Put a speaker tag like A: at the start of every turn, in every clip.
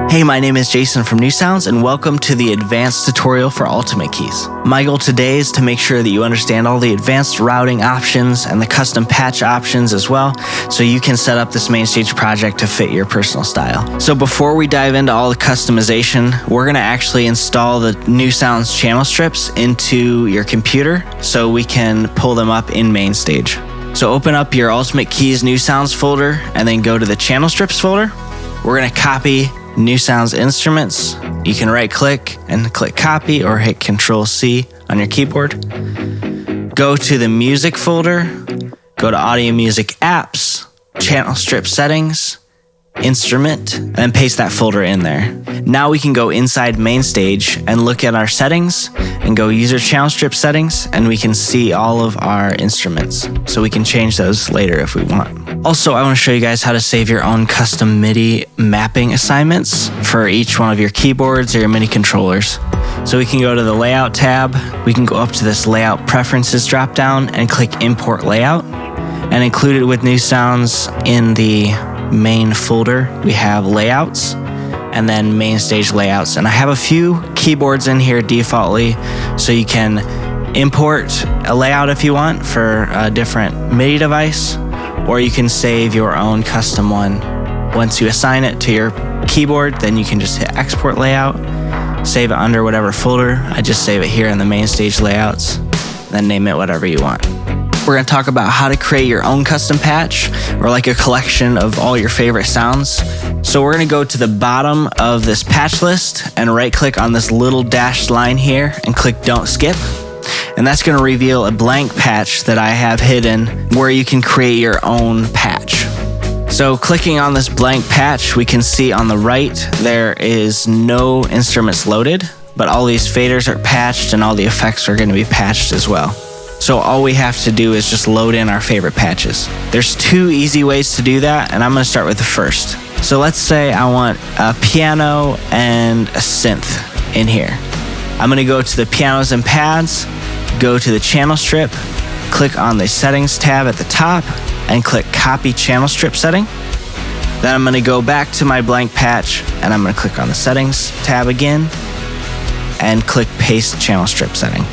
A: Hey, my name is Jason from New Sounds, and welcome to the advanced tutorial for Ultimate Keys. My goal today is to make sure that you understand all the advanced routing options and the custom patch options as well, so you can set up this main stage project to fit your personal style. So before we dive into all the customization, we're gonna actually install the New Sounds channel strips into your computer so we can pull them up in main stage. So open up your Ultimate Keys New Sounds folder and then go to the channel strips folder. We're gonna copy New Sounds instruments. You can right click and click copy or hit Control-C on your keyboard. Go to the music folder, go to audio music apps, channel strip settings, instrument, and then paste that folder in there. Now we can go inside main stage and look at our settings and go user channel strip settings, and we can see all of our instruments. So we can change those later if we want. Also, I want to show you guys how to save your own custom MIDI mapping assignments for each one of your keyboards or your MIDI controllers. So we can go to the layout tab, we can go up to this layout preferences drop down and click import layout, and included with New Sounds in the main folder we have layouts and then main stage layouts. And I have a few keyboards in here defaultly, so you can import a layout if you want for a different MIDI device, or you can save your own custom one. Once you assign it to your keyboard, then you can just hit export layout, save it under whatever folder. I just save it here in the main stage layouts, then name it whatever you want. We're going to talk about how to create your own custom patch, or like a collection of all your favorite sounds. So we're going to go to the bottom of this patch list and right click on this little dashed line here and click don't skip. And that's going to reveal a blank patch that I have hidden where you can create your own patch. So clicking on this blank patch, we can see on the right there is no instruments loaded, but all these faders are patched and all the effects are going to be patched as well. So all we have to do is just load in our favorite patches. There's two easy ways to do that, and I'm going to start with the first. So let's say I want a piano and a synth in here. I'm going to go to the pianos and pads, go to the channel strip, click on the settings tab at the top, and click copy channel strip setting. Then I'm going to go back to my blank patch, and I'm going to click on the settings tab again, and click paste channel strip setting.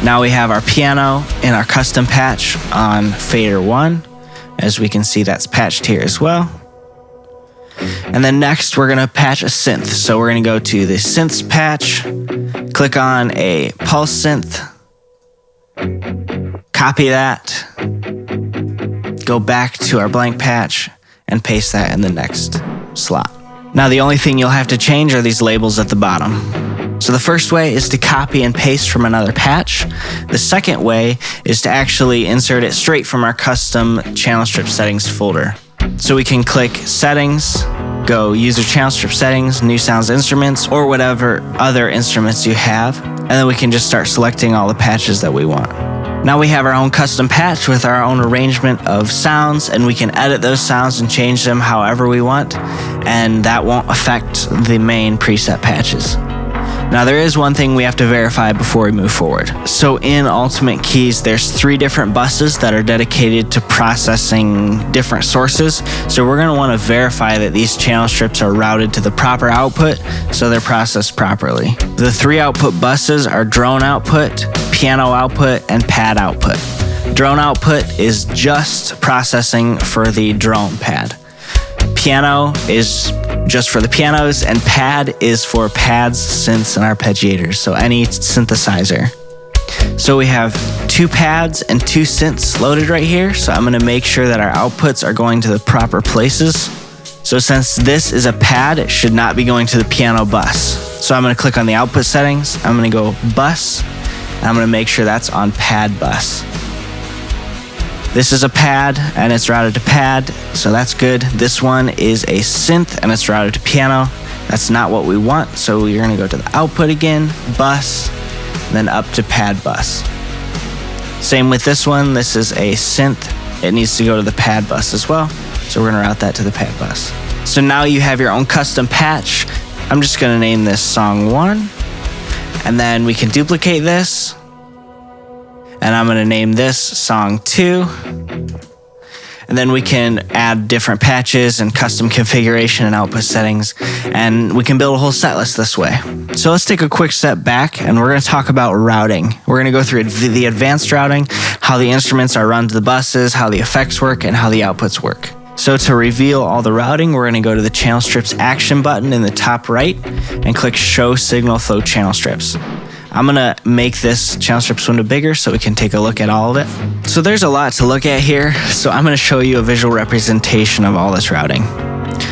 A: Now we have our piano in our custom patch on fader 1. As we can see, that's patched here as well. And then next we're gonna patch a synth. So we're gonna go to the synths patch, click on a pulse synth, copy that, go back to our blank patch and paste that in the next slot. Now the only thing you'll have to change are these labels at the bottom. So the first way is to copy and paste from another patch. The second way is to actually insert it straight from our custom channel strip settings folder. So we can click settings, go user channel strip settings, New Sounds instruments, or whatever other instruments you have, and then we can just start selecting all the patches that we want. Now we have our own custom patch with our own arrangement of sounds, and we can edit those sounds and change them however we want, and that won't affect the main preset patches. Now there is one thing we have to verify before we move forward. So in Ultimate Keys, there's 3 different buses that are dedicated to processing different sources. So we're gonna wanna verify that these channel strips are routed to the proper output so they're processed properly. The 3 output buses are drone output, piano output, and pad output. Drone output is just processing for the drone pad. Piano is just for the pianos, and pad is for pads, synths, and arpeggiators, so any synthesizer. So we have 2 pads and 2 synths loaded right here, so I'm gonna make sure that our outputs are going to the proper places. So since this is a pad, it should not be going to the piano bus. So I'm gonna click on the output settings, I'm gonna go bus, and I'm gonna make sure that's on pad bus. This is a pad and it's routed to pad, so that's good. This one is a synth and it's routed to piano. That's not what we want, so you're gonna go to the output again, bus, then up to pad bus. Same with this one, this is a synth. It needs to go to the pad bus as well, so we're gonna route that to the pad bus. So now you have your own custom patch. I'm just gonna name this song 1, and then we can duplicate this. And I'm gonna name this song 2. And then we can add different patches and custom configuration and output settings, and we can build a whole set list this way. So let's take a quick step back, and we're going to talk about routing. We're going to go through the advanced routing, how the instruments are run to the buses, how the effects work, and how the outputs work. So to reveal all the routing, we're going to go to the channel strips action button in the top right and click show signal flow channel strips. I'm going to make this channel strips window bigger so we can take a look at all of it. So there's a lot to look at here, so I'm going to show you a visual representation of all this routing.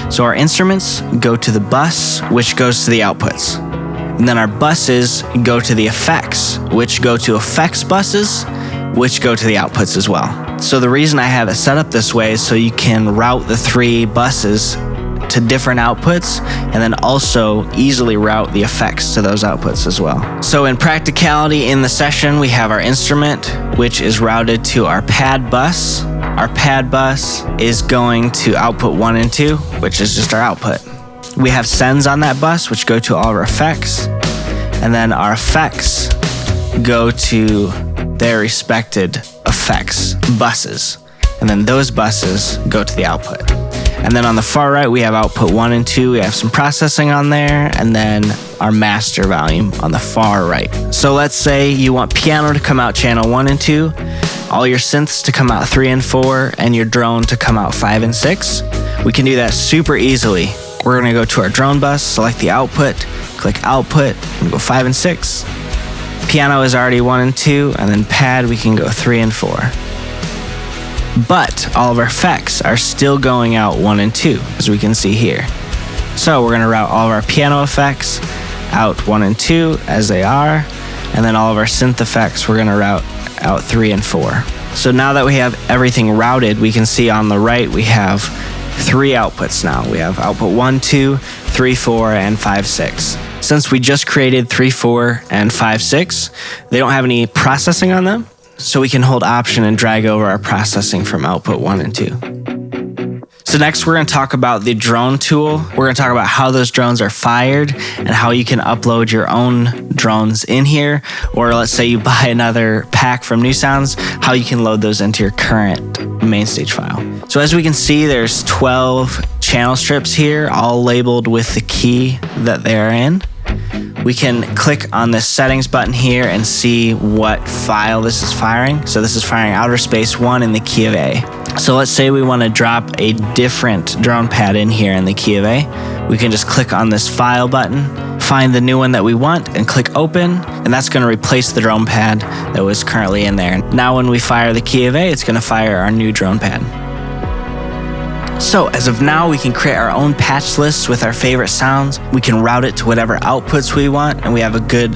A: So our instruments go to the bus, which goes to the outputs. And then our buses go to the effects, which go to effects buses, which go to the outputs as well. So the reason I have it set up this way is so you can route the 3 buses to different outputs, and then also easily route the effects to those outputs as well. So in practicality, in the session, we have our instrument, which is routed to our pad bus. Our pad bus is going to output 1 and 2, which is just our output. We have sends on that bus, which go to all of our effects, and then our effects go to their respected effects buses, and then those buses go to the output. And then on the far right, we have output 1 and 2. We have some processing on there, and then our master volume on the far right. So let's say you want piano to come out channel 1 and 2, all your synths to come out 3 and 4, and your drone to come out 5 and 6. We can do that super easily. We're going to go to our drone bus, select the output, click output, and go 5 and 6. Piano is already 1 and 2, and then pad we can go 3 and 4. But all of our effects are still going out 1 and 2, as we can see here. So we're going to route all of our piano effects out 1 and 2 as they are, and then all of our synth effects we're going to route out 3 and 4. So now that we have everything routed, we can see on the right we have 3 outputs now. We have output 1, 2, 3, 4, and 5, 6. Since we just created 3, 4, and 5, 6, they don't have any processing on them. So we can hold Option and drag over our processing from output 1 and 2. So next we're going to talk about the drone tool. We're going to talk about how those drones are fired and how you can upload your own drones in here. Or let's say you buy another pack from New Sounds, how you can load those into your current main stage file. So as we can see, there's 12 channel strips here, all labeled with the key that they're in. We can click on this settings button here and see what file this is firing. So this is firing outer space 1 in the key of A. So let's say we want to drop a different drone pad in here in the key of A. We can just click on this file button, find the new one that we want, and click open, and that's going to replace the drone pad that was currently in there. Now when we fire the key of A, it's going to fire our new drone pad. So as of now, we can create our own patch lists with our favorite sounds. We can route it to whatever outputs we want, and we have a good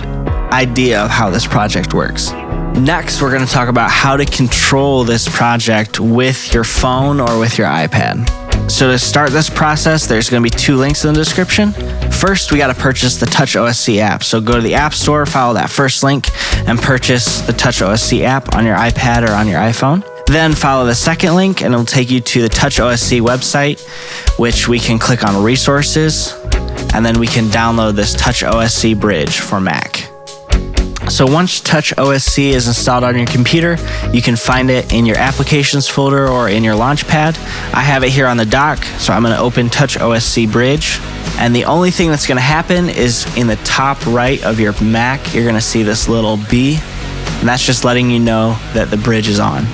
A: idea of how this project works. Next, we're going to talk about how to control this project with your phone or with your iPad. So to start this process, there's going to be 2 links in the description. First, we got to purchase the Touch OSC app. So go to the App Store, follow that first link, and purchase the Touch OSC app on your iPad or on your iPhone. Then follow the second link and it'll take you to the Touch OSC website, which we can click on resources, and then we can download this Touch OSC bridge for Mac. So once Touch OSC is installed on your computer, you can find it in your applications folder or in your Launchpad. I have it here on the dock, so I'm going to open Touch OSC bridge. And the only thing that's going to happen is in the top right of your Mac, you're going to see this little B, and that's just letting you know that the bridge is on.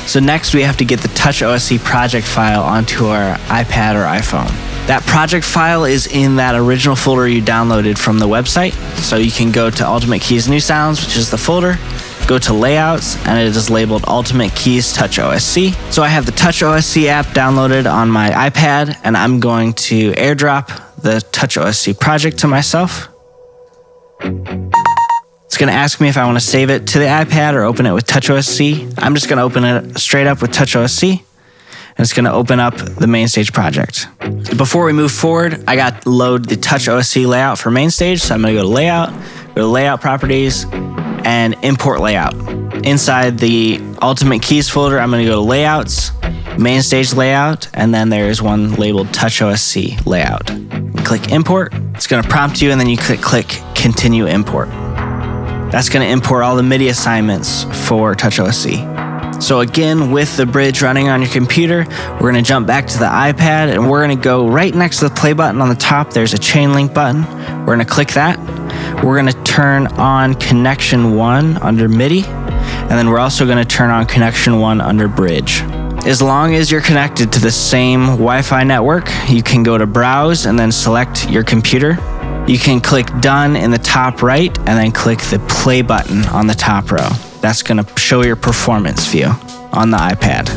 A: So next we have to get the Touch OSC project file onto our iPad or iPhone. That project file is in that original folder you downloaded from the website. So you can go to Ultimate Keys New Sounds, which is the folder, go to Layouts, and it is labeled Ultimate Keys Touch OSC. So I have the Touch OSC app downloaded on my iPad, and I'm going to airdrop the Touch OSC project to myself. It's going to ask me if I want to save it to the iPad or open it with Touch OSC. I'm just going to open it straight up with Touch OSC, and it's going to open up the main stage project. Before we move forward, I got to load the Touch OSC layout for main stage, so I'm going to go to Layout, go to Layout Properties, and Import Layout. Inside the Ultimate Keys folder, I'm going to go to Layouts, Main Stage Layout, and then there's one labeled Touch OSC Layout. Click Import. It's going to prompt you, and then you click Continue Import. That's going to import all the MIDI assignments for Touch OSC. So again, with the bridge running on your computer, we're going to jump back to the iPad and we're going to go right next to the play button on the top. There's a chain link button. We're going to click that. We're going to turn on connection 1 under MIDI. And then we're also going to turn on connection 1 under bridge. As long as you're connected to the same Wi-Fi network, you can go to browse and then select your computer. You can click done in the top right and then click the play button on the top row. That's going to show your performance view on the iPad.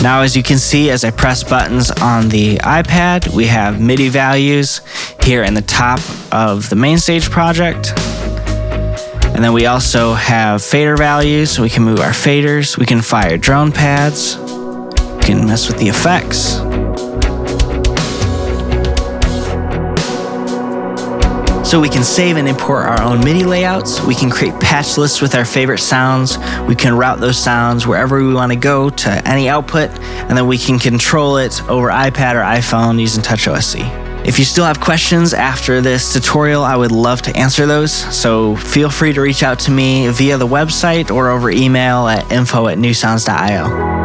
A: Now, as you can see, as I press buttons on the iPad, we have MIDI values here in the top of the main stage project. And then we also have fader values, so we can move our faders. We can fire drone pads. We can mess with the effects. So we can save and import our own MIDI layouts. We can create patch lists with our favorite sounds. We can route those sounds wherever we want to go to any output, and then we can control it over iPad or iPhone using TouchOSC. If you still have questions after this tutorial, I would love to answer those. So feel free to reach out to me via the website or over email at info@newsounds.io.